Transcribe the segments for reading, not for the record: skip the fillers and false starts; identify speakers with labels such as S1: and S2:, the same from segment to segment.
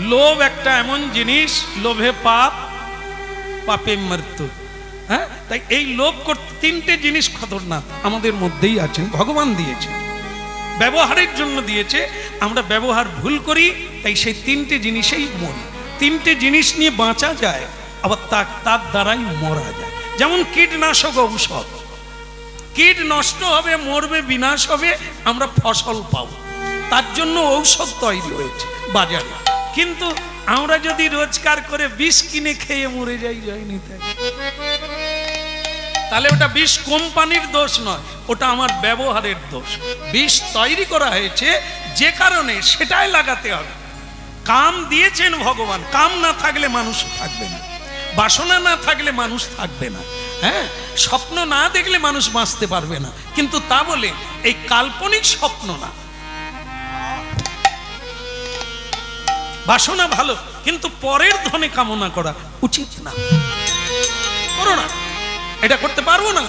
S1: লোভ একটা এমন জিনিস, লোভে পাপ, পাপে মৃত্যু। হ্যাঁ, তাই এই লোভ করতে তিনটে জিনিস খতরনাক আমাদের মধ্যেই আছেন, ভগবান দিয়েছে, ব্যবহারের জন্য দিয়েছে। আমরা ব্যবহার ভুল করি, তাই সেই তিনটে জিনিসেই মরি। তিনটে জিনিস নিয়ে বাঁচা যায়, আবার তার দ্বারাই মরা যায়। যেমন কীটনাশক ঔষধ, কীট নষ্ট হবে, মরবে, বিনাশ হবে, আমরা ফসল পাবো, তার জন্য ঔষধ তৈরি হয়েছে বাজারে। কিন্তু আমরা যদি রোজগার করে বিষ কিনে খেয়ে মরে যাই, যায়নি তাই, তাহলে ওটা বিষ কোম্পানির দোষ নয়, ওটা আমার ব্যবহারের দোষ। বিষ তৈরি করা হয়েছে যে কারণে, সেটাই লাগাতে হবে। কাম দিয়েছেন ভগবান, কাম না থাকলে মানুষ থাকবে না, বাসনা না থাকলে মানুষ থাকবে না, হ্যাঁ, স্বপ্ন না দেখলে মানুষ বাঁচতে পারবে না। কিন্তু তা বলে এই কাল্পনিক স্বপ্ন না। বাসনা ভালো, কিন্তু পরের ধনে কামনা করা উচিত না, করো না, এটা করতে পারবো না।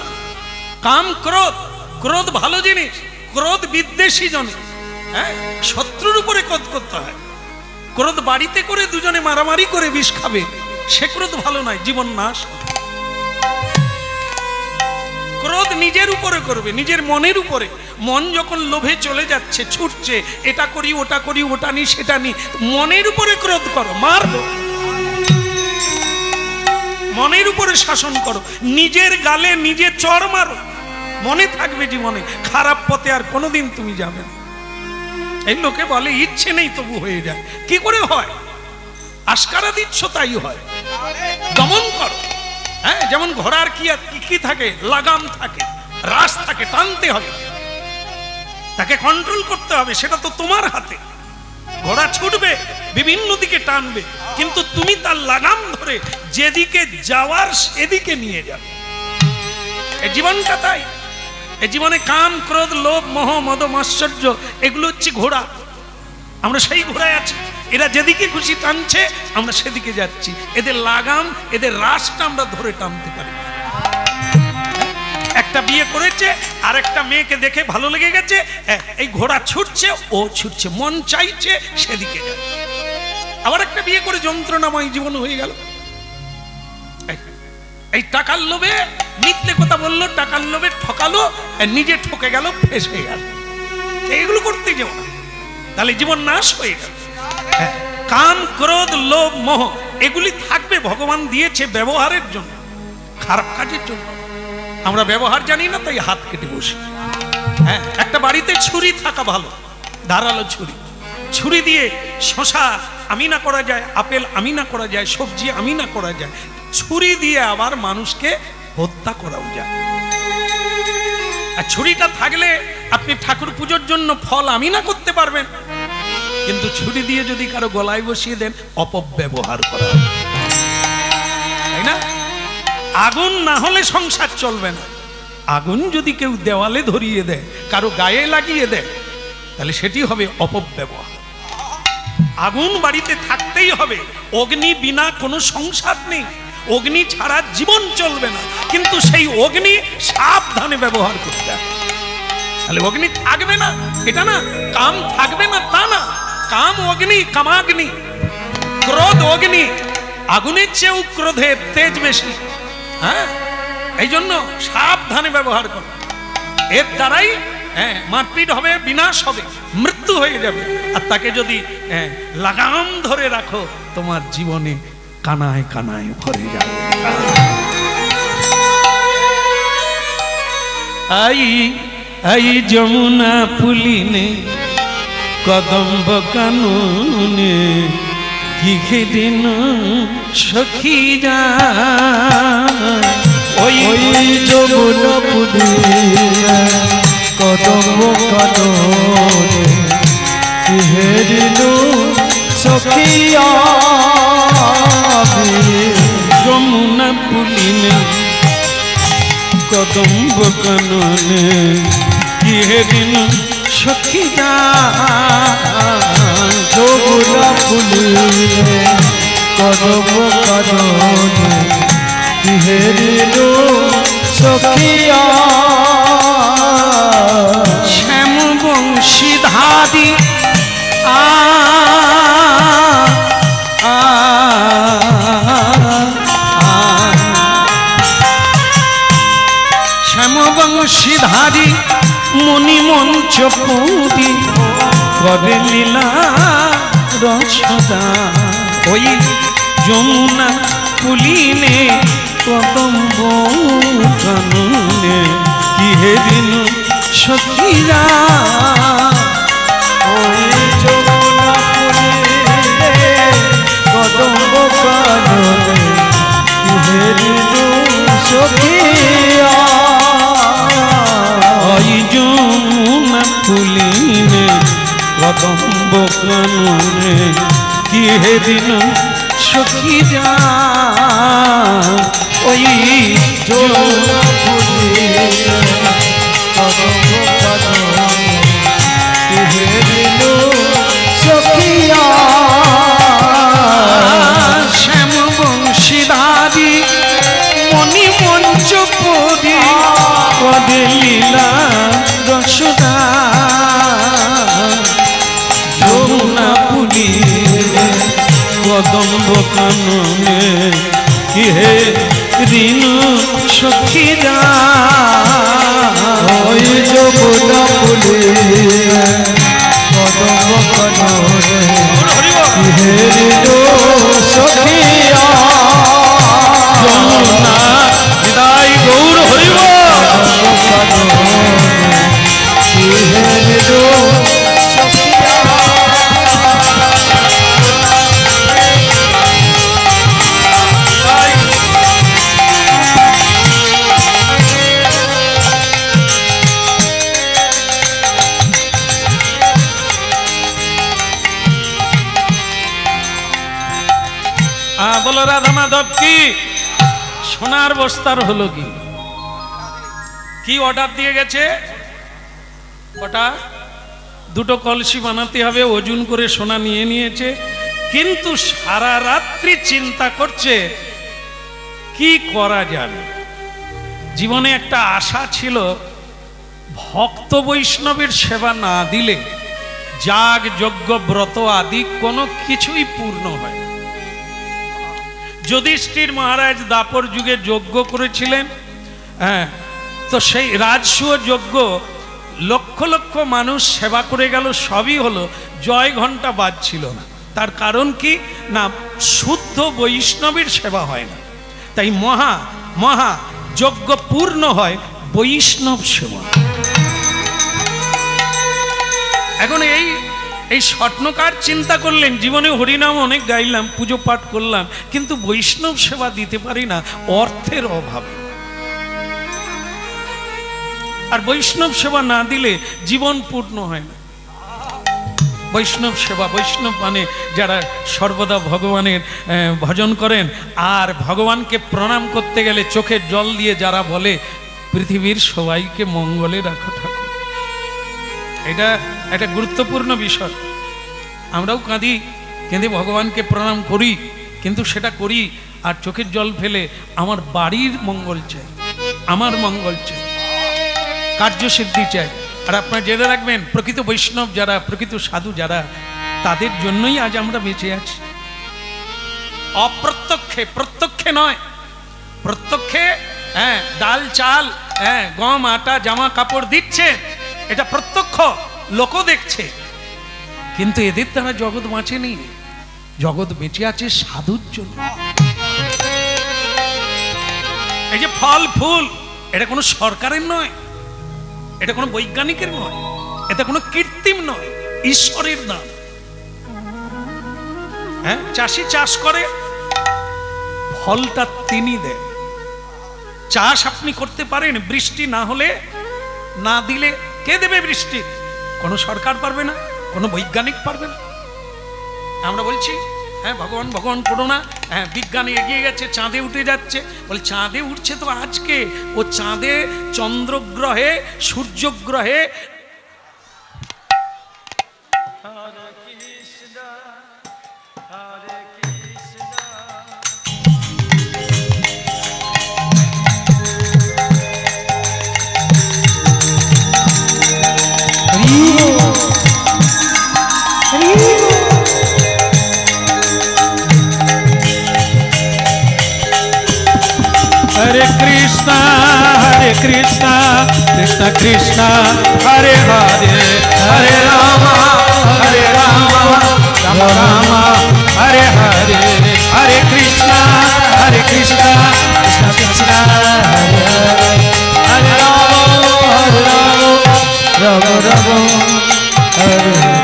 S1: কাম ক্রোধ, ক্রোধ ভালো জিনিস, ক্রোধ বিদ্বেষী জনে, হ্যাঁ, শত্রুর উপরে ক্রোধ করতে হয়। ক্রোধ বাড়িতে করে দুজনে মারামারি করে বিষ খাবে, সে ক্রোধ ভালো নয়, জীবন নাশ। ক্রোধ নিজের উপরে করবে, নিজের মনের উপরে। মন যখন লোভে চলে যাচ্ছে, ছুটছে, এটা করি, ওটা করি, ওটা নি, সেটা নি, মনের উপরে ক্রোধ করো, মারবো, মনের উপরে শাসন করো, নিজের গালে নিজে চড় মারো, মনে থাকবে জীবনে খারাপ পথে আর কোনোদিন তুমি যাবে না। এই লোকে বলে ইচ্ছে নেই তবু হয়ে যায়, কি করে হয়? আস্কারা দিচ্ছ তাই হয়, দমন করো। হ্যাঁ, যেমন ঘোড়ার কি থাকে, লাগাম থাকে, রাস থাকে, টানতে হবে, তাকে কন্ট্রোল করতে হবে, সেটা তো তোমার হাতে। ঘোড়া ছুটবে, বিভিন্ন দিকে টানবে, কিন্তু তুমি তার লাগাম ধরে যেদিকে যাওয়ার সেদিকে নিয়ে যাবে। এই জীবনটা তাই, এই জীবনে কাম, ক্রোধ, লোভ, মোহ, মদ, মাৎসর্য, এগুলো হচ্ছে ঘোড়া। আমরা সেই ঘোড়ায় আছি, এরা যেদিকে খুশি টানছে, আমরা সেদিকে যাচ্ছি। এদের লাগাম, এদের রাসটা আমরা ধরে টানতে পারি। একটা বিয়ে করেছে, আর একটা মেয়েকে দেখে ভালো লেগে গেছে, এই ঘোড়া ছুটছে, ও ছুটছে, মন চাইছে সেদিকে যায়। আবার একটা বিয়ে করে যন্ত্রণাময় জীবন হয়ে গেল। এই টাকার লোভে মিথ্যে কথা বললো, টাকার লোভে ঠকালো, নিজে ঠকে গেল, ফেঁসে গেল। এইগুলো করতে যাও না, তাহলে জীবন নাশ হয়ে গেল। কাম, ক্রোধ, লোভ, মোহ এগুলি থাকবে, ভগবান দিয়েছে ব্যবহারের জন্য, খারাপ কাজের জন্য। আমরা ব্যবহার জানি না, তাই হাত কেটে বসি। হ্যাঁ, একটা বাড়িতে ছুরি থাকা ভালো, ধারালো ছুরি। ছুরি দিয়ে শশা আমিনা করা যায়, আপেল আমিনা করা যায়, সবজি আমিনা করা যায়। ছুরি দিয়ে আবার মানুষকে হত্যা করাও যায়। আর ছুরিটা থাকলে আপনি ঠাকুর পুজোর জন্য ফল আমিনা করতে পারবেন, কিন্তু ছুরি দিয়ে যদি কারো গলায় বসিয়ে দেন, অপব্যবহার করা হবে, তাই না? আগুন না হলে সংসার চলবে না। আগুন যদি কেউ দেওয়ালে ধরিয়ে দেয়, কারো গায়ে লাগিয়ে দেয়, তাহলে সেটি হবে অপব্যবহার। আগুন বাড়িতে থাকতেই হবে, অগ্নি বিনা কোনো সংসার নেই, অগ্নি ছাড়া জীবন চলবে না। কিন্তু সেই অগ্নি সাবধানে ব্যবহার করতে হবে, তাহলে অগ্নি থাকবে না। এটা না কাম থাকবে না তা না, কাম অগ্নি, কামাগ্নি, ক্রোধ অগ্নি, আগুনের চেয়েও ক্রোধের তেজ বেশি। হ্যাঁ, এই জন্য সাবধানে ব্যবহার করো, এর দ্বারাই মারপিট হবে, বিনাশ হবে, মৃত্যু হয়ে যাবে। আর তাকে যদি লাগাম ধরে রাখো, তোমার জীবনে কানায় কানায় ভরে যাবে। আই যমুনা পুলিনে কদম্ব কাননে কি খেদিন সখী যা, ওই যমুনা পুলিনে কদম্ব কাননে কি হেদিন সখী যমুনা পুলিনে কদম্ব কাননে কি হেদিন সখী যা,
S2: যমুনা পুলিনে কদম্ব কাননে কি হেদিন সখী
S1: শ্যাম বংশীধারী পুরি করে লীলা রসদা ওই যমুনা কুলিনে কদম্ব কাননে কি হেরিন সখীরা
S2: ওই যমুনা পুলিনে কদম্ব কাননে কি হেরিন সখিয়া
S1: ওই যমুনা কুলিনে কদম্ব কাননে কি হেরিন সখীরা ওই
S2: যমুনা পুলিনে কদম্ব কাননে কি হেরিন সখিয়া
S1: শ্যাম বংশীধারী মণি মঞ্চ পরি করে লীলা রসদা যমুনা পুলিনে কদম্ব কাননে কি হে ঋণ সখীরা
S2: ওই যমুনা পুলিনে কদম্ব কাননে কি হেরিন সখিয়া
S1: যমুনা হৃদয় গৌর হরিব
S2: কি হেরিন সখিয়া
S1: বলো রাধা মাধব কি সোনার বস্তার হলো কি কি অর্ডার দিয়ে গেছে ওটা দুটো কলসি বানাতে হবে ওজন করে সোনা নিয়ে নিয়েছে কিন্তু সারা রাত্রি চিন্তা করছে কি করা যাবে জীবনে একটা আশা ছিল ভক্ত বৈষ্ণবের সেবা না দিলে যাগ যজ্ঞ ব্রত আদি কোনো কিছুই পূর্ণ হয় না। যুধিষ্ঠির মহারাজ দাপর যুগে যজ্ঞ করেছিলেন হ্যাঁ তো সেই রাজসূয় যজ্ঞ লক্ষ লক্ষ মানুষ সেবা করে গেল সবই হলো জয় ঘণ্টা বাজছিল না তার কারণ কি না শুদ্ধ বৈষ্ণবের সেবা হয় না তাই মহা মহা যজ্ঞ পূর্ণ হয় বৈষ্ণব সেবা এখন এই স্বপ্নকার চিন্তা করলেন জীবনে হরিনাম অনেক গাইলাম পুজো পাঠ করলাম কিন্তু বৈষ্ণব সেবা দিতে পারি না অর্থের অভাবে আর বৈষ্ণব সেবা না দিলে জীবন পূর্ণ হয় না বৈষ্ণব সেবা বৈষ্ণব মানে যারা সর্বদা ভগবানের ভজন করেন আর ভগবানকে প্রণাম করতে গেলে চোখের জল দিয়ে যারা বলে পৃথিবীর সবাইকে মঙ্গলে রাখো ঠাকুর এটা একটা গুরুত্বপূর্ণ বিষয় আমরাও কাঁদি কেঁদে ভগবানকে প্রণাম করি কিন্তু সেটা করি আর চোখের জল ফেলে আমার বাড়ির মঙ্গল চাই আমার মঙ্গল চাই কার্যসিদ্ধি চাই আর আপনারা জেনে রাখবেন প্রকৃত বৈষ্ণব যারা প্রকৃত সাধু যারা তাদের জন্যই আজ আমরা বেঁচে আছি অপ্রত্যক্ষে প্রত্যক্ষে নয় প্রত্যক্ষে হ্যাঁ ডাল চাল হ্যাঁ গম আটা জামা কাপড় দিচ্ছে এটা প্রত্যক্ষ লোক দেখছে কিন্তু এদের দ্বারা জগৎ বাঁচেনি জগৎ বেঁচে আছে সাধুর জন্য এই যে ফল ফুল এটা কোনো সরকারের নয় এটা কোনো বৈজ্ঞানিকের নয় এটা কোনো কৃত্রিম নয় ঈশ্বরের নাম হ্যাঁ চাষি চাষ করে ফলটা তিনি দেন চাষ আপনি করতে পারেন বৃষ্টি না হলে না দিলে কে দেবে বৃষ্টি কোনো সরকার পারবে না কোনো বৈজ্ঞানিক পারবে না আমরা বলছি হ্যাঁ ভগবান ভগবান করো না হ্যাঁ বিজ্ঞান এগিয়ে গেছে চাঁদে উঠে যাচ্ছে বলে চাঁদে উঠছে তো আজকে ও চাঁদে চন্দ্রগ্রহে সূর্যগ্রহে Hare Krishna, Krishna Krishna, Hare Hare, Hare Rama, Rama Rama, Hare Hare, Hare Krishna, Krishna Krishna, Hare Hare, Hare Rama, Rama Rama, Hare Hare।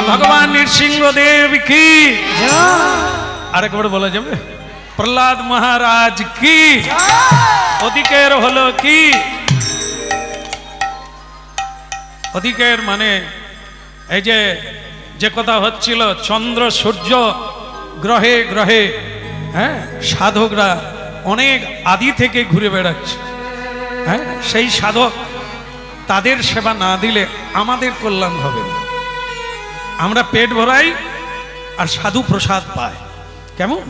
S1: भगवान नृसिंहदेव की আরেকবার বলা যাবে? প্রহ্লাদ মহারাজ কি, অধিকের হলো কি? অধিকের মানে এই যে কথা হচ্ছিল চন্দ্র সূর্য গ্রহে গ্রহে, হ্যাঁ, সাধকরা অনেক আদি থেকে ঘুরে বেড়াচ্ছে, হ্যাঁ, সেই সাধক তাদের সেবা না দিলে আমাদের কল্যাণ হবে না। আমরা পেট ভরাই আর সাধু প্রসাদ পায়, কেমন?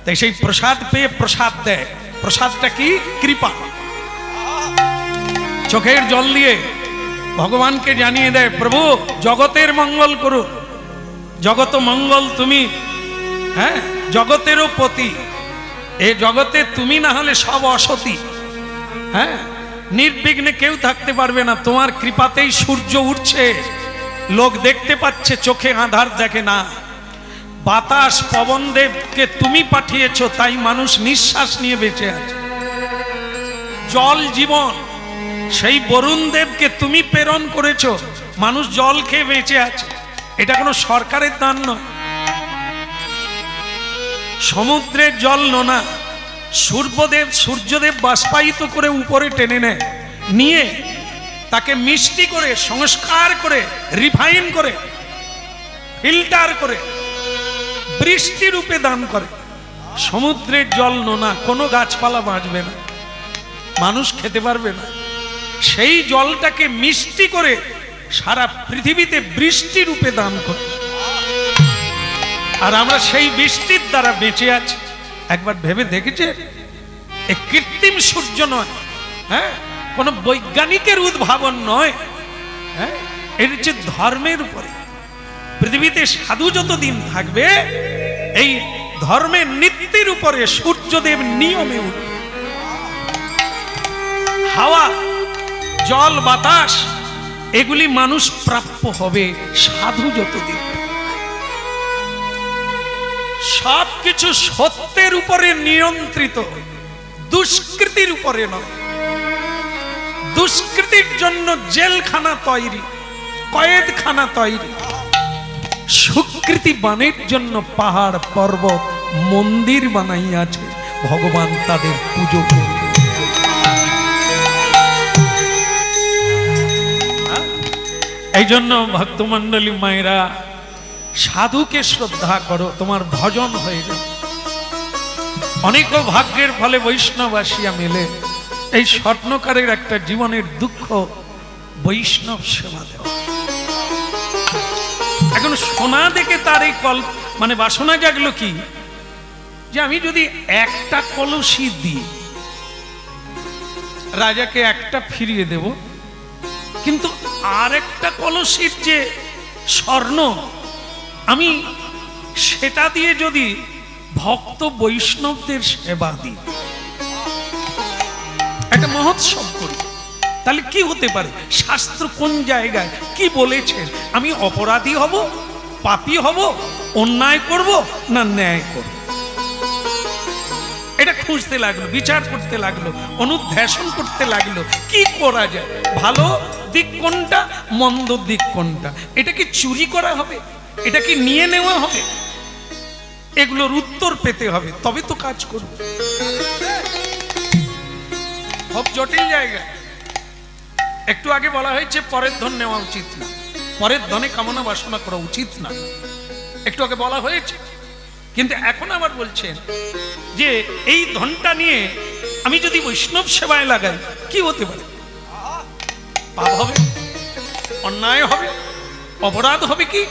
S1: তাই সেই প্রসাদ পেয়ে প্রসাদ দেয়। প্রসাদটা কি? কৃপা। চোখের জল দিয়ে ভগবানকে জানিয়ে দেয়, প্রভু জগতের মঙ্গল করুন, জগত মঙ্গল তুমি, হ্যাঁ, জগতেরও পতি, এ জগতে তুমি না হলে সব অসতি, হ্যাঁ, নির্বিঘ্নে কেউ থাকতে পারবে না। তোমার কৃপাতেই সূর্য উঠছে, লোক দেখতে পাচ্ছে, চোখে আঁধার দেখে না। বাতাস পবন দেবকে তুমি পাঠিয়েছো, তাই মানুষ নিঃশ্বাস নিয়ে বেঁচে আছে। জল জীবন, সেই বরুণ দেবকে তুমি প্রেরণ করেছো, মানুষ জল খেয়ে বেঁচে আছে। এটা কোনো সরকারের দান নয়। সমুদ্রের জল নোনা, সূর্যদেব বাষ্পায়িত করে উপরে টেনে নেয়, নিয়ে তাকে মিষ্টি করে, সংস্কার করে, রিফাইন করে, ফিল্টার করে বৃষ্টি রূপে দান করে। সমুদ্রের জল নোনা, কোনো গাছপালা বাঁচবে না, মানুষ খেতে পারবে না। সেই জলটাকে মিষ্টি করে সারা পৃথিবীতে বৃষ্টি রূপে দান করে, আর আমরা সেই বৃষ্টির দ্বারা বেঁচে আছি। একবার ভেবে দেখেছে, এ কৃত্রিম সূর্য নয়, হ্যাঁ, কোনো বৈজ্ঞানিকের উদ্ভাবন নয়, হ্যাঁ, এর হচ্ছে ধর্মের উপরে। পৃথিবীতে সাধু যতদিন থাকবে, এই ধর্মের নীতির উপরে সূর্যদেব নিয়মে উঠবে। হাওয়া, জল, বাতাস, এগুলি মানুষ প্রাপ্য হবে সাধু যতদিন। সবকিছু সত্যের উপরে নিয়ন্ত্রিত, দুষ্কৃতির উপরে নয়। দুষ্কৃতির জন্য জেলখানা তৈরি, কয়েদখানা তৈরি। সুকৃতি বানের জন্য পাহাড় পর্বত মন্দির বানাইয়াছে, ভগবান তাদের পুজো করবে। এই জন্য ভক্তমণ্ডলী মায়েরা, সাধুকে শ্রদ্ধা করো, তোমার ভজন হয়ে যাবে। অনেক ভাগ্যের ফলে বৈষ্ণব আসিয়া মেলে। এই স্বপ্নকারের একটা জীবনের দুঃখ, বৈষ্ণব সেবা দেওয়া। এখন সোনা দেখে তার এই মানে বাসনা জাগলো কি, যে আমি যদি একটা কলসি দিই, রাজাকে একটা ফিরিয়ে দেব, কিন্তু আর একটা কলসির যে স্বর্ণ, আমি সেটা দিয়ে যদি ভক্ত বৈষ্ণবদের সেবা দিই, একটা মহোৎসব করি, তাহলে কি হতে পারে? শাস্ত্র কোন জায়গায় কি বলেছে? আমি অপরাধী হব, পাপী হব, অন্যায় করব না ন্যায় করব? এটা খুঁজতে লাগলো, বিচার করতে লাগলো, অনুধ্যাসন করতে লাগলো, কি করা যায়, ভালো দিক কোনটা, মন্দ দিক কোনটা, এটা কি চুরি করা হবে, এটা কি নিয়ে নেওয়া হবে? এগুলোর উত্তর পেতে হবে, তবে তো কাজ করবে। খুব জটিল জায়গা। একটু আগে বলা হয়েছে পরের ধন নেওয়া উচিত না, পরের ধনে কামনা বাসনা করা উচিত না, একটু আগে বলা হয়েছে। কিন্তু এখন আবার বলছেন যে এই ধনটা নিয়ে আমি যদি বৈষ্ণব সেবায় লাগাই, কি হতে পারে? পাপ হবে, অন্যায় হবে, অপরাধ হবে। কি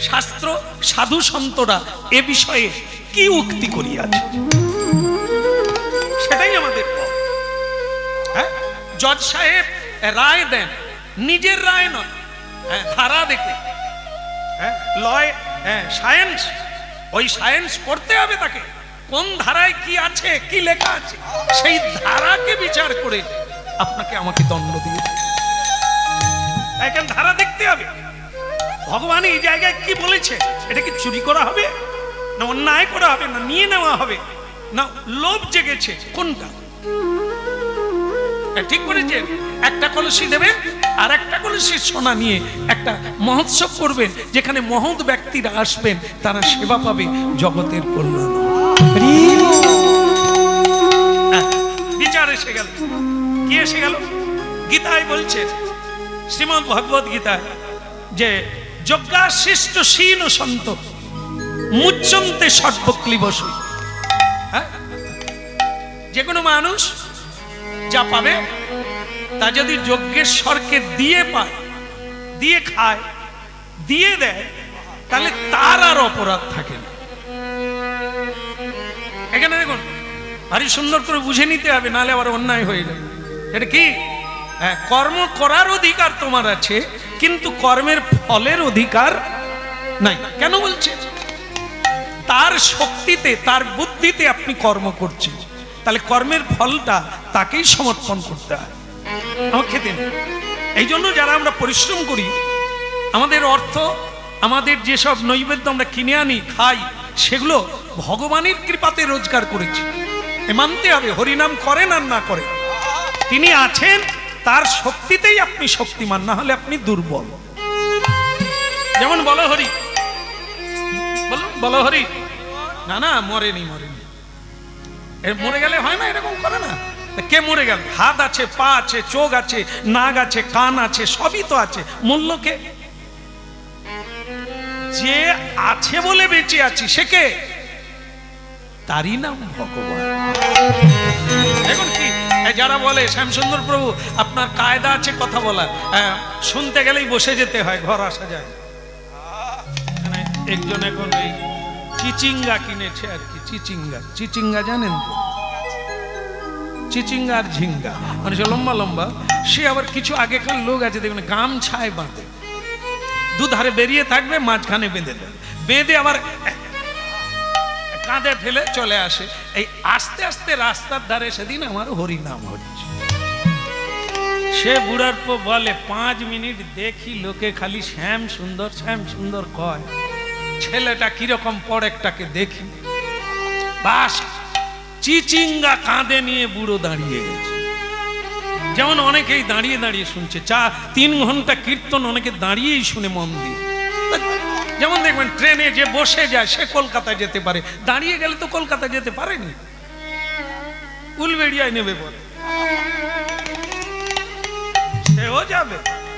S1: শাস্ত্র, সাধু সন্তরা এ বিষয়ে কি উক্তি করিয়াছে, সেটাই আমাদের। হ্যাঁ, জজ সাহেব রায় দেন, নিজের রায় নয়, ধারা দেখে। লয়, সায়েন্স, ওই সায়েন্স পড়তে হবে তাকে, কোন ধারায় কি আছে, কি লেখা আছে, সেই ধারাকে বিচার করে আপনাকে আমাকে দণ্ড দিয়ে এখন ধারা দেখতে হবে। ভগবান এই জায়গায় কি বলেছে, এটা কি চুরি করা হবে, না অন্যায় করা হবে, না নিয়ে নেওয়া হবে, না লোভ জেগেছে, কোনটা? ঠিক করেছেন। একটা কলসি দেবেন আর একটা কলসি সোনা নিয়ে একটা মহোৎসব করবেন, যেখানে মহৎ ব্যক্তিরা আসবেন, তারা সেবা পাবে, জগতের কল্যাণ। বিচার এসে গেল। কি এসে গেল? গীতায় বলছে, শ্রীমদ্ ভগবত গীতায়, যে যজ্ঞাশিষ্ট শীন সন্ত মুচ্যন্তে সর্বক্লিবসু। যে কোনো মানুষ যা পাবে তা যদি যজ্ঞেশ্বরকে দিয়ে পায়, দিয়ে খায়, দিয়ে দেয়, তাহলে তার আর অপরাধ থাকে না। এখানে দেখুন, ভারী সুন্দর করে বুঝে নিতে হবে, নাহলে আবার অন্যায় হয়ে যাবে। এটা কি? কর্ম করার অধিকার তোমার আছে, কিন্তু কর্মের ফলের অধিকার নাই। কেন বলছে? তার শক্তিতে, তার বুদ্ধিতে আপনি কর্ম করছেন, তাহলে কর্মের ফলটা তাকেই সমর্পণ করতে হয়, আমার খেতে নেই। এই জন্য যারা আমরা পরিশ্রম করি, আমাদের অর্থ, আমাদের যেসব নৈবেদ্য আমরা কিনে আনি, খাই, সেগুলো ভগবানের কৃপাতে রোজগার করেছি, মানতে হবে। হরিনাম করেন আর না করেন, তিনি আছেন, তার শক্তিতেই আপনি শক্তিমান, না হলে আপনি দুর্বল। যেমন বলো হরি, বলো হরি, না না মরেনি, মরেনি, মরে গেলে হয় না, এরকম করে না। কে মরে গেল? হাত আছে, পা আছে, চোখ আছে, নাক আছে, কান আছে, সবই তো আছে। মূল্যকে যে আছে বলে বেঁচে আছি, সে কে? তারই নাম ভগবান। এখন কি যারা বলে শ্যামসুন্দর প্রভু আপনার কায়দা আছে কথা বলা, শুনতে গেলেই বসে যেতে হয়, ঘর আসা যায়। একজন এখন এই চিচিঙ্গা কিনেছে আর কি, চিচিঙ্গা, চিচিঙ্গা জানেন তো? চিচিঙ্গা আর ঝিঙ্গা মানে লম্বা লম্বা। সে আবার কিছু আগেকার লোক আছে দেখুন, গামছায় বাঁধে, দুধারে বেরিয়ে থাকবে, মাঝখানে বেঁধে দেবে, বেঁধে আবার কাঁধে ফেলে চলে আসে। এই আস্তে আস্তে রাস্তার ধারে সেদিন আমার হরি নাম হচ্ছে। সে বুড়ার পর বলে 5 মিনিট দেখি লোকে খালি শ্যাম সুন্দর, শ্যাম সুন্দর কয়, ছেলেটা কিরকম পড়েকটাকে দেখি। বাস চিচিঙ্গা কাঁধে নিয়ে বুড়ো দাঁড়িয়ে গেছে। যেমন অনেকেই দাঁড়িয়ে দাঁড়িয়ে শুনছে, 3 ঘন্টা কীর্তন অনেকে দাঁড়িয়েই শুনে মন দিয়ে। যেমন দেখবেন ট্রেনে যে বসে যায় সে কলকাতায় যেতে পারে, দাঁড়িয়ে গেলে তো কলকাতা যেতে পারেনি, উলবেড়িয়ায় নেবে বলে সেও যাবে।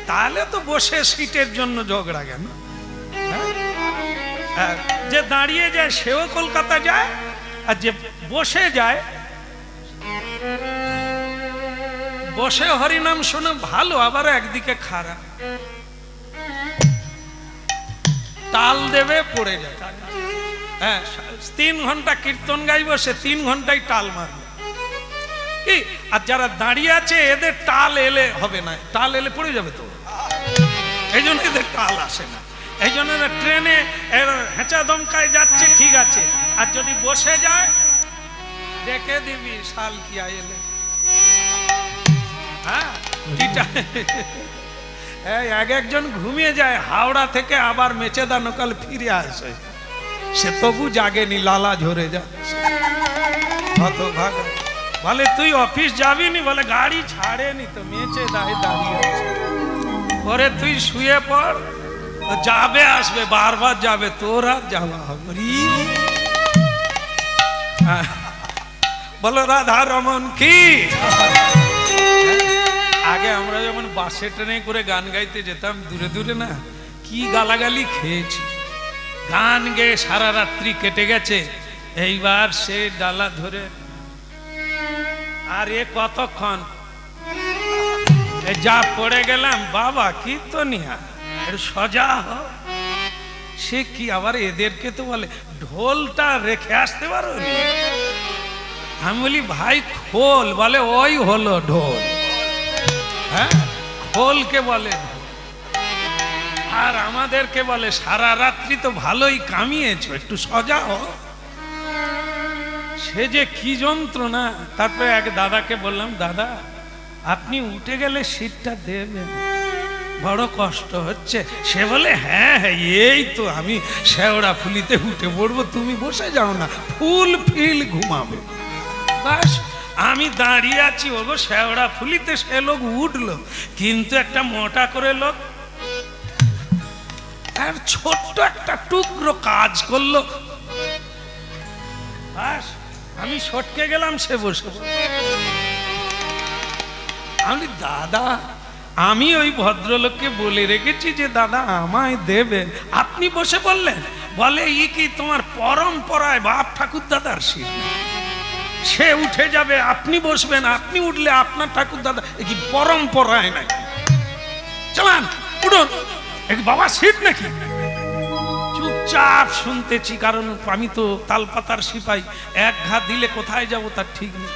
S1: তাহলে তো বসে সিটের জন্য ঝগড়া কেন? যে দাঁড়িয়ে যায় সেও কলকাতা যায়, আর যে বসে যায়, বসে হরিনাম শুনে ভালো, আবার একদিকে খারাপ, তাল দেবে পড়ে যায়। 3 ঘন্টা কীর্তন গাইব, সে 3 ঘন্টায় টাল মারবে কি? আর যারা দাঁড়িয়ে আছে এদের টাল এলে হবে না, টাল এলে পড়ে যাবে তো, এই জন্য এদের টাল আসে না। এই জন্য ট্রেনে হেঁচা দমকায় যাচ্ছে ঠিক আছে, আর যদি বসে যায় দেখে দিবি শাল কি এলে। হ্যাঁ, এক একজন ঘুমিয়ে যায়, হাওড়া থেকে আবার মেচেদা নকাল ফিরে আসে, সে তবু জাগেনি, লালা ঝরে যাচ্ছে। বলে তুই অফিস যাবি নি? বলে গাড়ি ছাড়েনি তো, মেচেদায় দাঁড়িয়ে আছে। পরে তুই শুয়ে পড়, যাবে আসবে, বারবার যাবে, তোর আর যাওয়া হবে। বলো রাধা রমন কি? আগে আমরা যখন বাসে ট্রেনে করে গান গাইতে যেতাম দূরে দূরে, না কি গালাগালি খেয়েছি, গান গেয়ে সারা রাত্রি কেটে গেছে। এইবার সে ডালা ধরে, আর এ কতক্ষণ, যা পড়ে গেলাম বাবা কীর্তনিয়া, সজা হ। সে কি আবার এদেরকে তো বলে ঢোলটা রেখে আসতে পারো? আমি বলি ভাই খোল, বলে ওই হলো ঢোল। হ্যাঁ, খোলকে বলে ঢোল। আর আমাদেরকে বলে সারা রাত্রি তো ভালোই কামিয়েছো, একটু সজা হ। সে যে কি যন্ত্রণা। তারপরে এক দাদাকে বললাম, দাদা আপনি উঠে গেলে সিটটা দেবেন, বড় কষ্ট হচ্ছে। সে বলে, হ্যাঁ হ্যাঁ এই তো আমি শেওড়া ফুলিতে উঠে পড়বো, তুমি বসে যাও না, ফুল ফিল ঘুমাবে। বাস আমি দাঁড়িয়ে আছি, ওগো শেওড়া ফুলিতে সে লোক উঠলো, কিন্তু একটা মোটা করে লোক আর ছোট্ট একটা টুকরো কাজ করলো। বাস আমি সটকে গেলাম, সে বসে। আমি দাদা আমি ওই ভদ্রলোককে বলে রেখেছি যে দাদা আমায় দেবেন, আপনি বসে বললেন। বলে ই কি তোমার পরম্পরায় বাপ ঠাকুর দাদার সিট, সে উঠে যাবে আপনি বসবেন, আপনি উঠলে আপনার ঠাকুর দাদা, এ কি পরম্পরায় নাকি? চলান উঠুন, বাবা সিট নাকি? চুপচাপ শুনতেছি, কারণ আমি তো তালপাতার সিপাই, এক ঘা দিলে কোথায় যাব তার ঠিক নেই।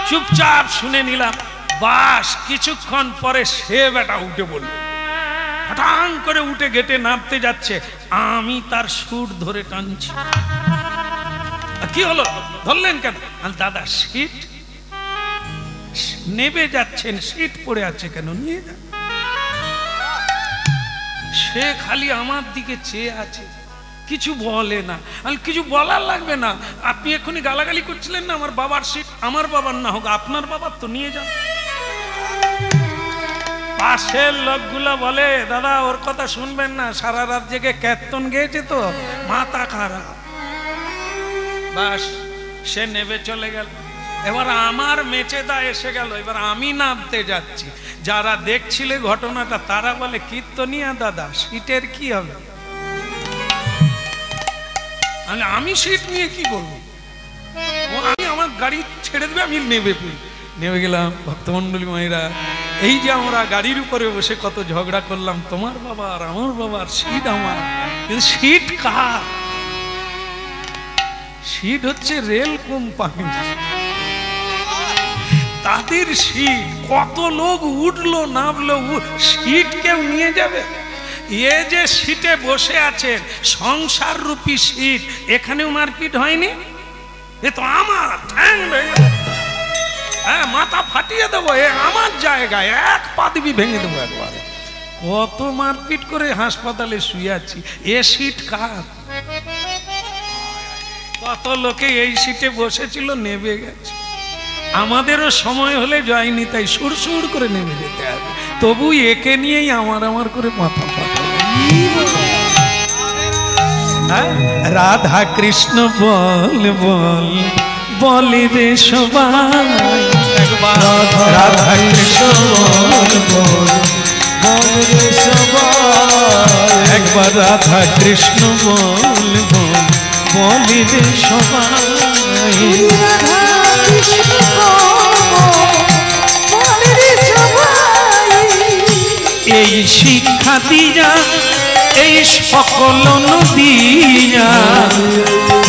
S1: চুপচাপ শুনে নিলাম। বাস কিছুক্ষণ পরে সে বেটা উঠে বলল, হঠাৎ করে উঠে গেটে নামতে যাচ্ছে, আমি তার সুর ধরে টানছি। কি হলো, ধরলেন কেন? দাদা সিট নেবে যাচ্ছেন, সিট পড়ে আছে কেন, নিয়ে যান। সে খালি আমার দিকে চেয়ে আছে, কিছু বলে না। আর কিছু বলার লাগবে না, আপনি এক্ষুনি গালাগালি করছিলেন না আমার বাবার সিট, আমার বাবার না হোক আপনার বাবার, তো নিয়ে যান। পাশের লোকগুলো বলে, দাদা ওর কথা শুনবেন না, সারা রাত জেগে কীর্তন গেয়েছে তো মাথা খারাপ। বাস সে নেবে চলে গেল। এবার আমার মেচেদা এসে গেল, এবার আমি নামতে যাচ্ছি। যারা দেখছিলে ঘটনাটা তারা বলে, কীর্তনিয়া দাদা সিটের কি হবে? আমি সিট নিয়ে কি করবো? আমি আমার গাড়ি ছেড়ে দেবে, আমি নেবে পড়ি। নেমে গেলাম। ভক্তমন্ডলী মায়েরা, এই যে আমরা গাড়ির উপরে বসে কত ঝগড়া করলাম, তোমার বাবা আর আমার বাবার সিট আমার, কিন্তু সিট কার? সিট হচ্ছে রেল কোম্পানি, তাদের সিট। কত লোক উঠলো নামলো, সিট কেউ নিয়ে যাবে? এ যে সিটে বসে আছেন, সংসার রূপী সিট, এখানেও মারপিট হয়নি? এ তো আমার, হ্যাঁ মাথা ফাটিয়ে দেবো, এ আমার জায়গায়, এক পাদবি ভেঙে দেবো একবারে। কত মারপিট করে হাসপাতালে শুয়ে আছি, এ সিট কার? কত লোকে এই সিটে বসেছিল, নেমে গেছে। আমাদেরও সময় হলে যায়নি, তাই সুর করে নেমে যেতে হবে। তবু একে নিয়েই আমার করে মাথা ফাটা। রাধা কৃষ্ণ বল বল বলে রে সবাই, রাধা কৃষ্ণ বল বল বলে রে সবাই, একবার রাধা কৃষ্ণ বল বল বলে রে সবাই। এই শিক্ষা দিয়া, এই সকল নদিয়া,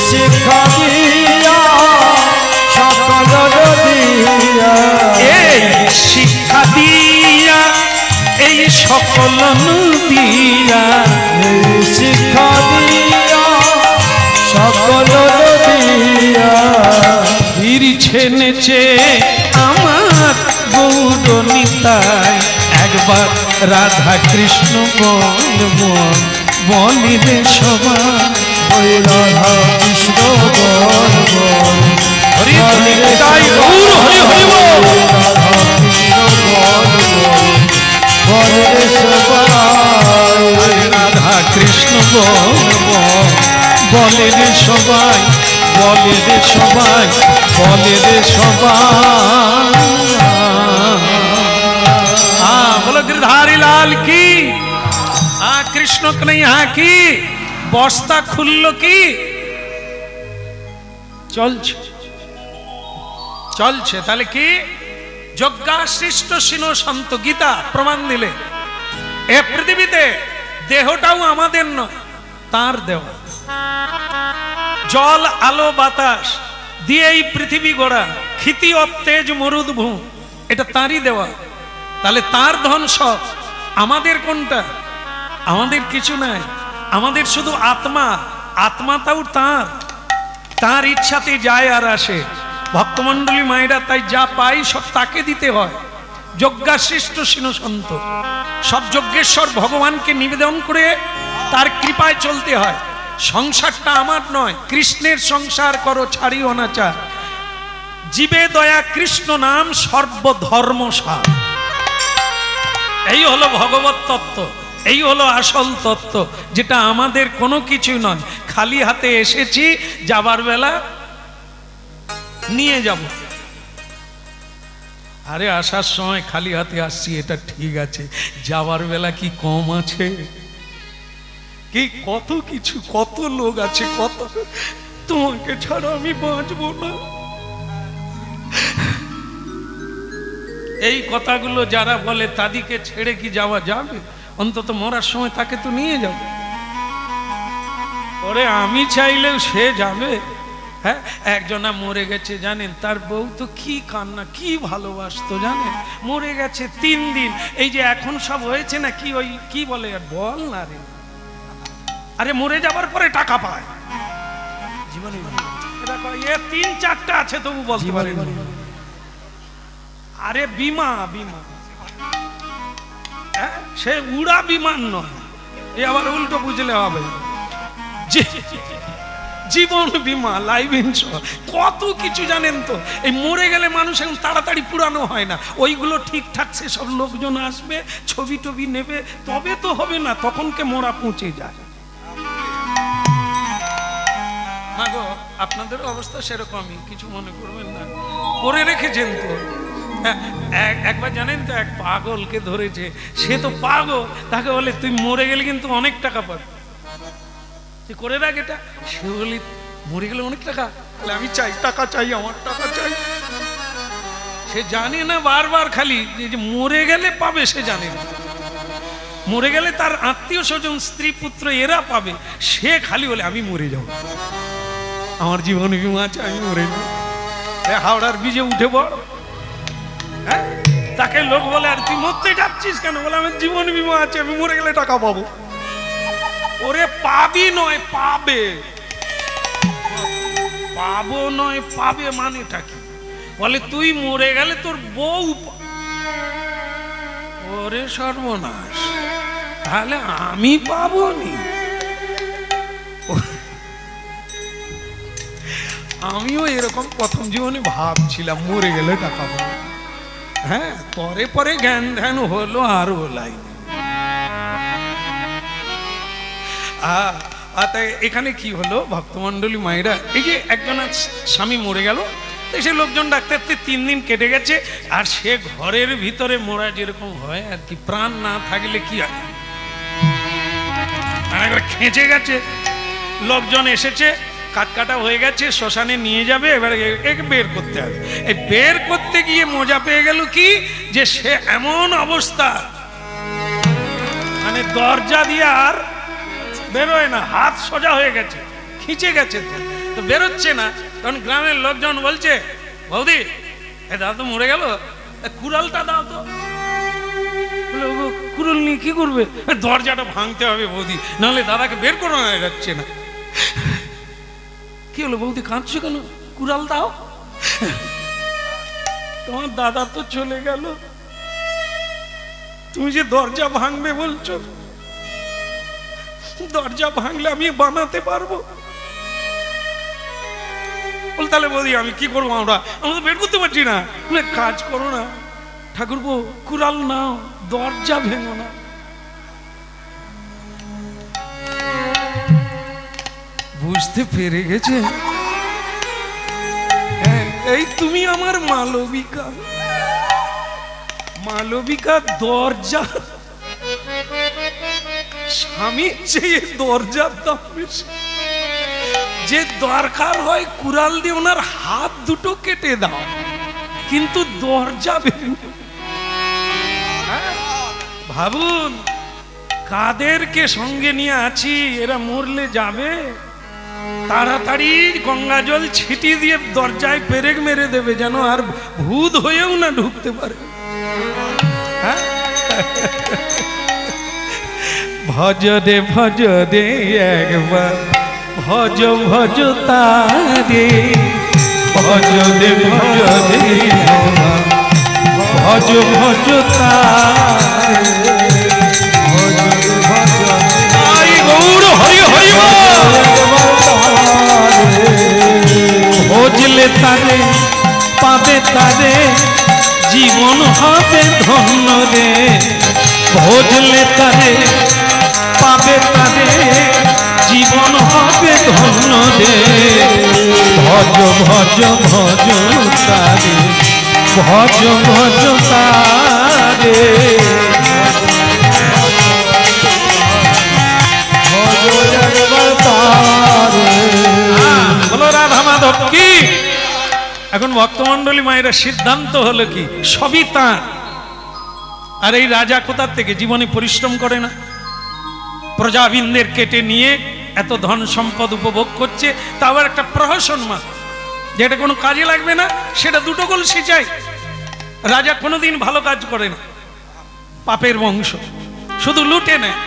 S1: শিক্ষা দিয়া সকল নদিয়া, এই শিক্ষা দিয়া এই সকল নদিয়া, শিক্ষা দিয়া সকল নদিয়া, ফিরছে নেচে আমার গৌর নিতাই, একবার রাধা কৃষ্ণ বল বল বলি রে সবাই, ওই রাধা কৃষ্ণ বল বল হরি হরি তাই গৌর হরি হরি বল, রাধা কৃষ্ণ বল বল বলি রে সবাই, রাধা কৃষ্ণ বল বল বলি রে সবাই, বলি রে সবাই, বলি রে সবাই। बोलो गिरधारी लाल की, कृष्ण कन्हैया की। बस्ता खुल्लो की, चलছে তাহলে কি? যজ্ঞা সৃষ্ট সিনো সন্ত, গীতা প্রমাণ দিলে এ পৃথিবীতে দেহটাও আমাদের নয়, তার দেওয়া। জল আলো বাতাস দিয়ে এই পৃথিবী গড়া, ক্ষিতি অতেজ মরুদ্ভূম, এটা তারই দেওয়া। তাহলে তার ধন সব, আমাদের কোনটা? আমাদের কিছু নাই, আমাদের শুধু আত্মা। আত্মাটাও তার, তার ইচ্ছাতে যায় আর আসে। ভক্তমণ্ডলী মায়েরা তাই যা পাই সব তাকে দিতে হয়। যজ্ঞাশ্রেষ্ঠ সিনসন্ত, সব যজ্ঞেশ্বর ভগবানকে নিবেদন করে তার কৃপায় চলতে হয়। সংসারটা আমার নয়, কৃষ্ণের সংসার করো ছাড়ি অনাচার। জীবে দয়া কৃষ্ণ নাম সর্বধর্মসার। এই হলো ভগবত তত্ত্ব, এই হলো আসল তত্ত্ব, যেটা আমাদের কোনো কিছু নয়। খালি হাতে এসেছি, যাবার বেলা নিয়ে যাব। আরে আসার সময় খালি হাতে আসছি এটা ঠিক আছে, যাওয়ার বেলা কি কম আছে? কি কত কিছু, কত লোক আছে, কত তোমাকে ছাড়া আমি বাঁচবো না। এই কথাগুলো যারা বলে তাদেরকে ছেড়ে কি যাওয়া যাবে? অন্তত মরার সময় তাকে তো নিয়ে যাবে। ওরে আমি চাইলেও সে যাবে। হ্যাঁ, একজনা মরে গেছে জানেন, তার বউ তো কি কান্না, কি ভালোবাসতো জানেন। মরে গেছে 3 দিন। এই যে এখন সব হয়েছে না কি, ওই কি বলে বল না রে, আরে মরে যাবার পরে টাকা পায় জীবনে। 3-4টা আছে তবু বলতে পারে। আরে বিমা, বিমা সে উড়া বিমান নয়, এ আবার উল্টো বুঝলে হবে। জীবন বীমা, লাইফ ইন্স্যুরেন্স, কত কিছু জানেন তো। এই মরে গেলে মানুষ এখন তাড়াতাড়ি পুরানো হয় না, ওইগুলো ঠিকঠাক সে সব লোকজন আসবে, ছবি টবি নেবে, তবে তো হবে না, তখনকে মোরা পৌঁছে যায়। না গো, আপনাদের অবস্থা সেরকমই, কিছু মনে করবেন না, করে রেখেছেন তো। একবার জানেন তো, এক পাগলকে ধরেছে, সে তো পাগল, তাকে বলে তুই মরে গেলে কিন্তু অনেক টাকা পাবি, তুই করে রাখ এটা। সে বলি মরে গেলে অনেক টাকা, বলে আমি চাই, টাকা চাই, আমার টাকা চাই। সে জানে না, বারবার খালি যে মরে গেলে পাবে, সে জানে না। মরে গেলে তার আত্মীয় স্বজন, স্ত্রী পুত্র এরা পাবে, সে খালি বলে আমি মরে যাব, আমার জীবন বীমা আছে, আমি মরে যাব। হাওড়ার ব্রিজে উঠে পড়, হ্যাঁ, তাকে লোক বলে আর তুই মরতে যাচ্ছিস কেন? বলে আমার জীবন বীমা আছে, আমি মরে গেলে টাকা পাবো। ওরে পাবি নয় পাবে, পাবো নয় পাবে মানেটা কি? বলে তুই মরে গেলে তোর বউ, ওরে সর্বনাশ, তাহলে আমি পাবো নি? আমিও এরকম প্রথম জীবনে ভাবছিলাম মরে গেলে টাকা পাবো। হ্যাঁ, পরে পরে জ্ঞান ধ্যান হলো আরো লাইন। এখানে কি হলো ভক্তমন্ডলী মায়েরা, এই যে একজন স্বামী মরে গেল, সে লোকজন ডাক্তার 3 দিন কেটে গেছে, আর সে ঘরের ভিতরে মোরা যেরকম হয় আর কি, প্রাণ না থাকলে কি হয়, খেঁচে গেছে। লোকজন এসেছে, কাটকাটা হয়ে গেছে, শ্মশানে নিয়ে যাবে, এবার একে বের করতে হবে। এই বের করতে গিয়ে মজা পেয়ে গেল কি, যে সে এমন অবস্থা, মানে দরজা দিয়ে আর বেরোয় না, হাত সোজা হয়ে গেছে, খিঁচে গেছে, তো বেরোচ্ছে না। তখন গ্রামের লোকজন বলছে, বৌদি এ দাদা তো মরে গেল, কুড়ালটা দাও তো। কুড়াল নিয়ে কি করবে? দরজাটা ভাঙতে হবে বৌদি, নাহলে দাদাকে বের করানো যাচ্ছে না। কি হলো বৌদি, কাঁদছো কেন? কুড়াল দাও। তোমার দাদা তো চলে গেল, তুমি যে দরজা ভাঙবে বলছো, দরজা ভাঙলে আমি বানাতে পারবো? বল তাহলে বৌদি আমি কি করবো, আমরা তো বের করতে পারছি না। কাজ করো না ঠাকুরপো, কুড়াল নাও, দরজা ভেঙো না। বুঝতে পেরে গেছে, এই তুমি আমার মালবিকা, মালবিকা দরজা, স্বামীর চেয়ে দরজার দাম বেশি। যে দরকার হয় কুড়াল দিয়ে ওনার হাত দুটো কেটে দাও, কিন্তু দরজা ভেঙে। ভাবুন কাদেরকে সঙ্গে নিয়ে আছি, এরা মরলে যাবে, তাড়াতাড়ি গঙ্গা জল ছিটিয়ে দিয়ে দরজায় পেরেক মেরে দেবে, যেন আর ভূত হয়েও না ঢুকতে পারে। হ্যাঁ, ভজ দে একবার ভজ ভজ তারে, ভজ দে ভজ ভজ তারে, গৌর হরি হরি ভজলে তারে পাবে তারে, জীবন হবে ধন্য রে। ভজলে তারে পাবে তারে, জীবন হবে ধন্য রে। ভজ ভজ ভজ তারে, ভজ ভজ তারে, বলো রাধা মাধব কি। এখন ভক্তমন্ডলী মায়েরা সিদ্ধান্ত হলো কি, সবই তাঁর। আর এই রাজা কোথার থেকে, জীবনে পরিশ্রম করে না, প্রজাবিন্দের কেটে নিয়ে এত ধন সম্পদ উপভোগ করছে, তা আবার একটা প্রহসন মা, যেটা কোনো কাজে লাগবে না, সেটা দুটো কলসি চাই। রাজা কোনোদিন ভালো কাজ করে না, পাপের বংশ, শুধু লুটে নেয়,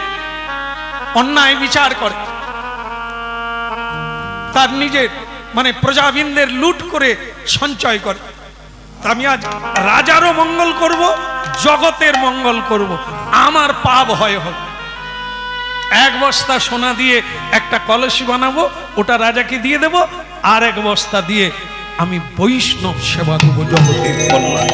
S1: অন্যায় বিচার করে, তার নিজের মানে প্রজাবিন্দের লুট করে সঞ্চয় করে। আমি আজ রাজারও মঙ্গল করব, জগতের মঙ্গল করব, আমার পাপ হয় হোক। এক বস্তা সোনা দিয়ে একটা কলসি বানাবো, ওটা রাজাকে দিয়ে দেব, আর এক বস্তা দিয়ে আমি বৈষ্ণব সেবা দেবো জগতের কল্যাণ।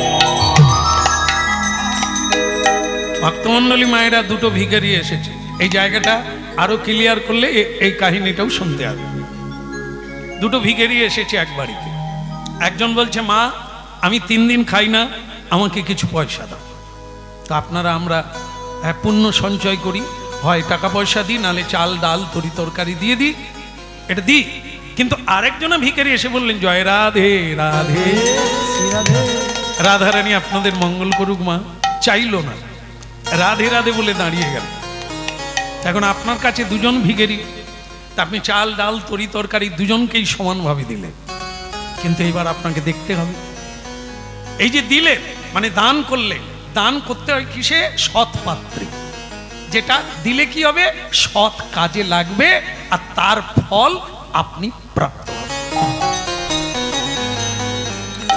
S1: ভক্তমন্ডলী মায়েরা দুটো ভিখারি এসেছে, এই জায়গাটা আরো ক্লিয়ার করলে এই কাহিনীটাও শুনতে হবে। দুটো ভিখারি এসেছে এক বাড়িতে, একজন বলছে মা আমি 3 দিন খাই না, আমাকে কিছু পয়সা দাও। তো আপনারা আমরা পুণ্য সঞ্চয় করি, হয় টাকা পয়সা দিই, নালে চাল ডাল তরি তরকারি দিয়ে দিই, এটা দিই। কিন্তু আরেকজনা ভিখারি এসে বললেন জয় রাধে রাধে, রাধারানী আপনাদের মঙ্গল করুক মা, চাইলো না, রাধে রাধে বলে দাঁড়িয়ে গেল। এখন আপনার কাছে দুজন ভিখারি, তা আপনি চাল ডাল তরি তরকারি দুজনকেই সমানভাবে দিলেন, কিন্তু এবার আপনাকে দেখতে হবে এই যে দিলে মানে দান করলে, দান করতে হয় কিসে, সৎ পাত্রে, যেটা দিলে কি হবে, সৎ কাজে লাগবে আর তার ফল আপনি প্রাপ্ত হবেন।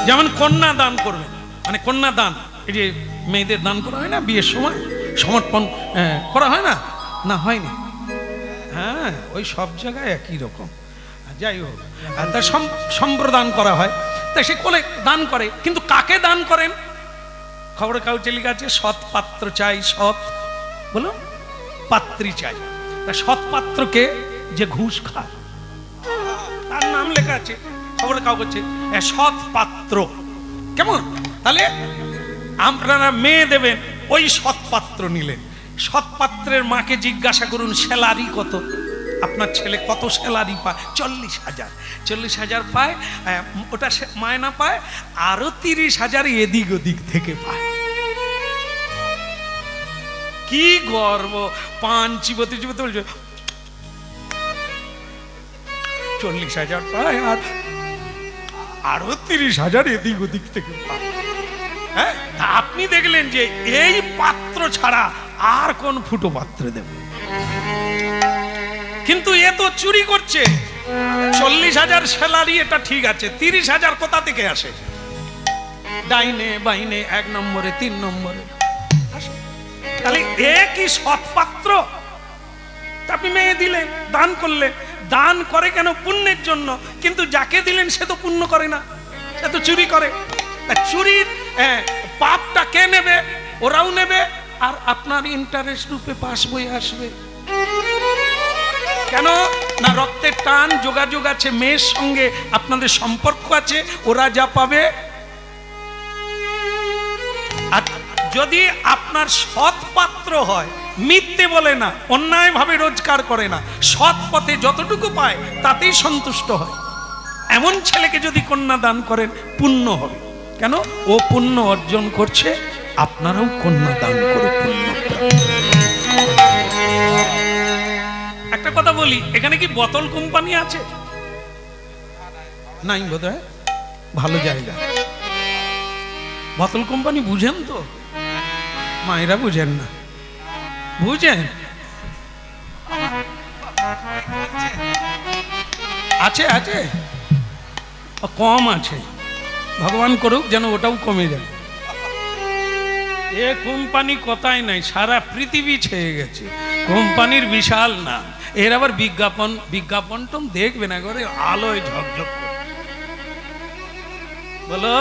S1: যেমন কন্যা দান করবেন, মানে কন্যা দান, এই যে মেয়েদের দান করা হয় না বিয়ের সময়, সমর্পণ করা হয় না, না হয়নি, হ্যাঁ ওই সব জায়গায় একই রকম, যাই হোক তা সম্প্রদান করা হয়, তা সে কোলে দান করে, কিন্তু কাকে দান করেন, খবরের কাগজে লেখা আছে সৎ পাত্র চাই, সৎ বলো পাত্রী চাই। তা সৎ পাত্রকে যে ঘুষ খায় তার নাম লেখা আছে খবরের কাগজে, সৎ পাত্র। কেমন তাহলে আপনারা মেয়ে দেবেন, ওই সৎ পাত্র নিলেন, সৎ পাত্রের মাকে জিজ্ঞাসা করুন স্যালারি কত, আপনার ছেলে কত স্যালারি পায়, 40,000, 40,000 পায়, ওটা মায়না পায়, আরো 30,000 এদিক ওদিক থেকে পায়। কি গর্ব, পান চিবতে চিবতে বলছে 40,000 পায় আর আরো 30,000 এদিক ওদিক থেকে পায়। হ্যাঁ, আপনি দেখলেন যে এই পাত্র ছাড়া আর কোন ফুটো পাত্র দেব, কিন্তু এ তো চুরি করছে। 40,000 স্যালারি, এটা ঠিক আছে, 30,000 কোথা থেকে আসে, ডাইনে বাইনে 1 নম্বরে 3 নম্বরে আসে। তাহলে এ কি সৎ পাত্র? আপনি মেয়ে দিলেন, দান করলেন, দান করে কেন, পুণ্যের জন্য, কিন্তু যাকে দিলেন সে তো পুণ্য করে না, সে তো চুরি করে। চুরির পাপটা কে নেবে, ওরাও নেবে, আর আপনার ইন্টারেস্ট রূপে পাস বয়ে আসবে। কেন না, রক্তের টান যোগাযোগ আছে, মেয়ের সঙ্গে আপনাদের সম্পর্ক আছে, ওরা যা পাবে। আর যদি আপনার সৎ পাত্র হয়, মিথ্যে বলে না, অন্যায় ভাবে রোজগার করে না, সৎ পথে যতটুকু পায় তাতেই সন্তুষ্ট হয়, এমন ছেলেকে যদি কন্যা দান করেন পুণ্য হবে। কেন, ও পুণ্য অর্জন করছে, আপনারাও কন্যা দান করে পুণ্য। একটা কথা বলি, এখানে কি বোতল কোম্পানি আছে? নাই বোধহয়, ভালো জায়গা। বোতল কোম্পানি বুঝেন তো? মায়েরা বুঝেন না, বুঝেন? আছে আছে কম আছে, ভগবান করুক যেন ওটাও কমে যায়। এ কোম্পানি কথাই নাই, সারা পৃথিবী ছেয়ে গেছে, কোম্পানির বিশাল নাম। এর আবার বিজ্ঞাপন, বিজ্ঞাপন টম দেখবে না করে আলোয় ঝকঝক করে। বলো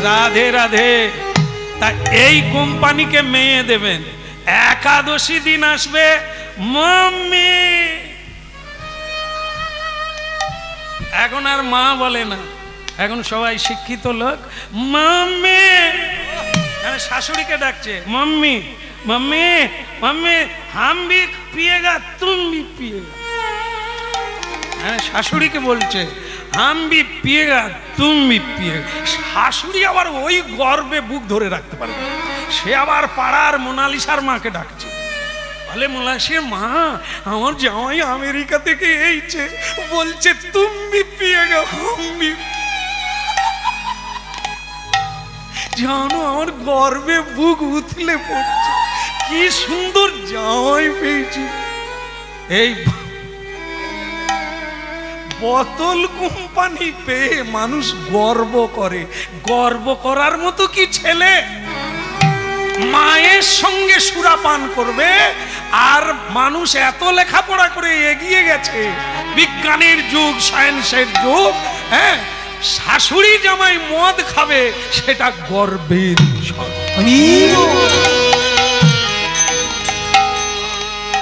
S1: রাধে রাধে। তা এই কোম্পানিকে মেয়ে দেবেন, একাদশী দিন আসবে মাম্মি, এখন আর মা বলে না, এখন সবাই শিক্ষিত লোক, মাম্মি। শাশুড়িকে ডাকছে মাম্মি মাম্মি মাম্মি, হাম ভি পিয়েগা তুম ভি পিয়েগা। হ্যাঁ, শাশুড়িকে বলছে হাম ভি পিয়েগা তুম ভি পিয়েগা। শাশুড়ি আবার ওই গর্বে বুক ধরে রাখতে পারে, সে আবার পাড়ার মোনালিসার মাকে ডাকছে, বলে মোনালিসার মা, আমার জামাই আমেরিকা থেকে এইছে, বলছে তুম ভি পিয়েগা হাম ভি। জানো আমার গর্বে বুক উথলে পড়ছে, কি সুন্দর জামাই পেয়েছি। এই বোতল কোম্পানি পেয়ে মানুষ গর্ব করে, গর্ব করার মতো কি ছেলে? মায়ের সঙ্গে সুরাপান করবে। আর মানুষ এত লেখাপড়া করে এগিয়ে গেছে, বিজ্ঞানের যুগ, সায়েন্সের যুগ, হ্যাঁ, শাশুড়ি জামাই মদ খাবে, সেটা গর্বের বিষয়।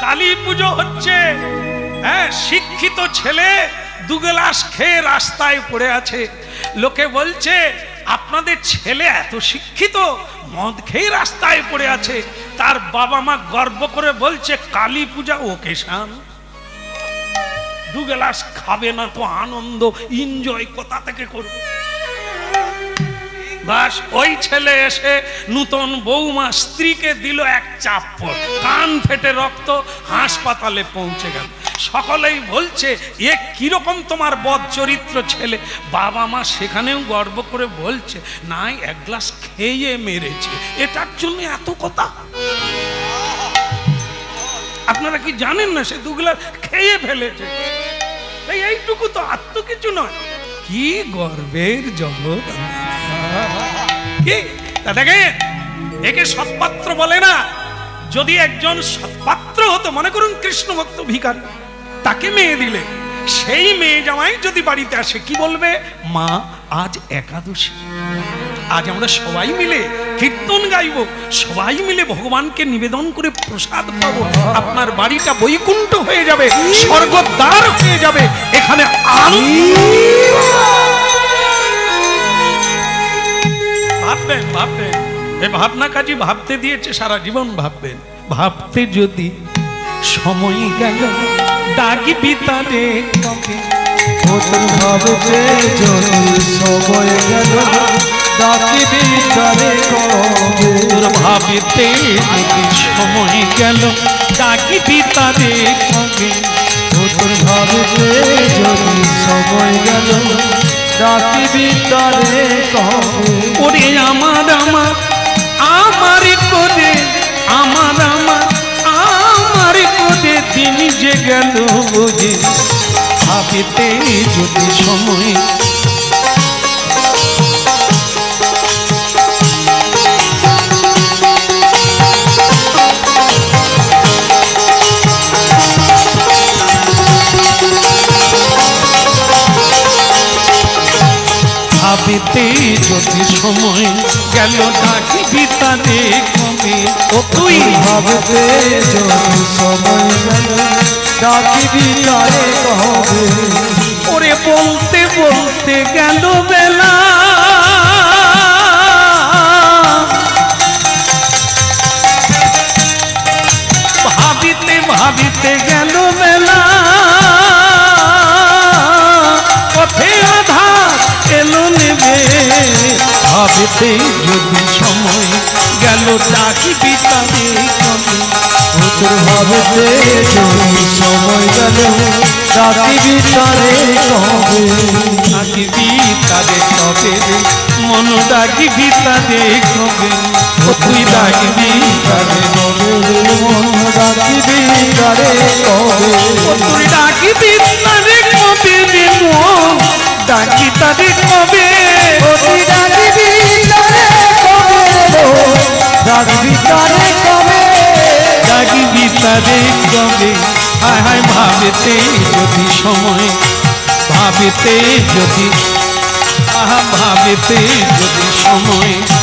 S1: কালী পুজো হচ্ছে, হ্যাঁ, শিক্ষিত ছেলে 2 গ্লাস খেয়ে রাস্তায় পড়ে আছে, লোকে বলছে আপনাদের ছেলে এত শিক্ষিত, মদ খেয়ে রাস্তায় পড়ে আছে। তার বাবা মা গর্ব করে বলছে কালী পূজা ওকেশন, 2 গ্লাস খাবে না তো আনন্দ এনজয় কোথা থেকে করবে? বাস ওই ছেলে এসে নূতন বৌমা স্ত্রীকে দিল এক চাপ্পড়, কান ফেটে রক্ত, হাসপাতালে পৌঁছে গেল। সকলেই বলছে এ কিরকম তোমার বদ চরিত্র ছেলে। বাবা মা সেখানেও গর্ব করে বলছে না, 1 গ্লাস খেয়ে মেরেছে, এটার জন্য এত কথা। আপনারা কি জানেন না সে 2 গ্লাস খেয়ে ফেলেছে? এইটুকু তো, আর তো কিছু নয়। কি গর্বের জগৎ! কি দেখেন, একে সৎপাত্র বলে না। যদি একজন সৎপাত্র হতো, মনে করুন কৃষ্ণ ভক্ত ভিখারি, তাকে মেয়ে দিলে, সেই মেয়ে জামাই যদি বাড়িতে আসে কি বলবে? মা আজ একাদশী, আজ আমরা সবাই মিলে কীর্তন গাইব, সবাই মিলে ভগবানকে নিবেদন করে প্রসাদ পাবো, আপনার বাড়িটা বৈকুণ্ঠ হয়ে যাবে, স্বর্গদ্বার হয়ে যাবে। এখানে ভাববেন, ভাববেন, এই ভাবনা কাজী ভাবতে দিয়েছে, সারা জীবন ভাববেন। ভাবতে যদি সময় গেল, ডাকিবি তারে কবে?
S2: ভাবতে যদি সময় গেল, ডাকিবি তারে কবে?
S1: ভাবতে যদি সময় গেল, ডাকিবি তারে কবে?
S2: ভাবতে যদি সময় গেল, ডাকিবি তারে কবে?
S1: ওরে আমার আমার আমার করে, আমার আমার আমার করে দিন যে গেল বুঝে। ভাবিতে যদি সময় ভাবিতে যদি সময় গেল, ডাকিবি তারে কবে? ও তুই
S2: ভাবতে যদি সময় গেল, ডাকিবি তারে কবে?
S1: ওরে বলতে বলতে গেল বেলা, ভাবিতে ভাবিতে গেল বেলা, পথে আধার এলো নেবে। ভাবিতে যদি সময় গেল, ডাকিবি তারে কবে?
S2: ভাবতে যদি সময় গেল, ডাকিবি তারে কবে?
S1: ডাকিবি তারে কবে রে মন, ডাকিবি তারে কবে? ও তুই ডাকিবি তারে
S2: কবে রে মন, ডাকিবি তারে কবে?
S1: ও তুই ডাকিবি তারে ডাকি তারে কবে
S2: অতি ডাকিবি তারে কবে ডাকবি তারে কবে
S1: ডাকিবি তারে কবে হায় হায় ভাবেতে যদি সময় ভাবেতে যদি ভাবেতে যদি সময়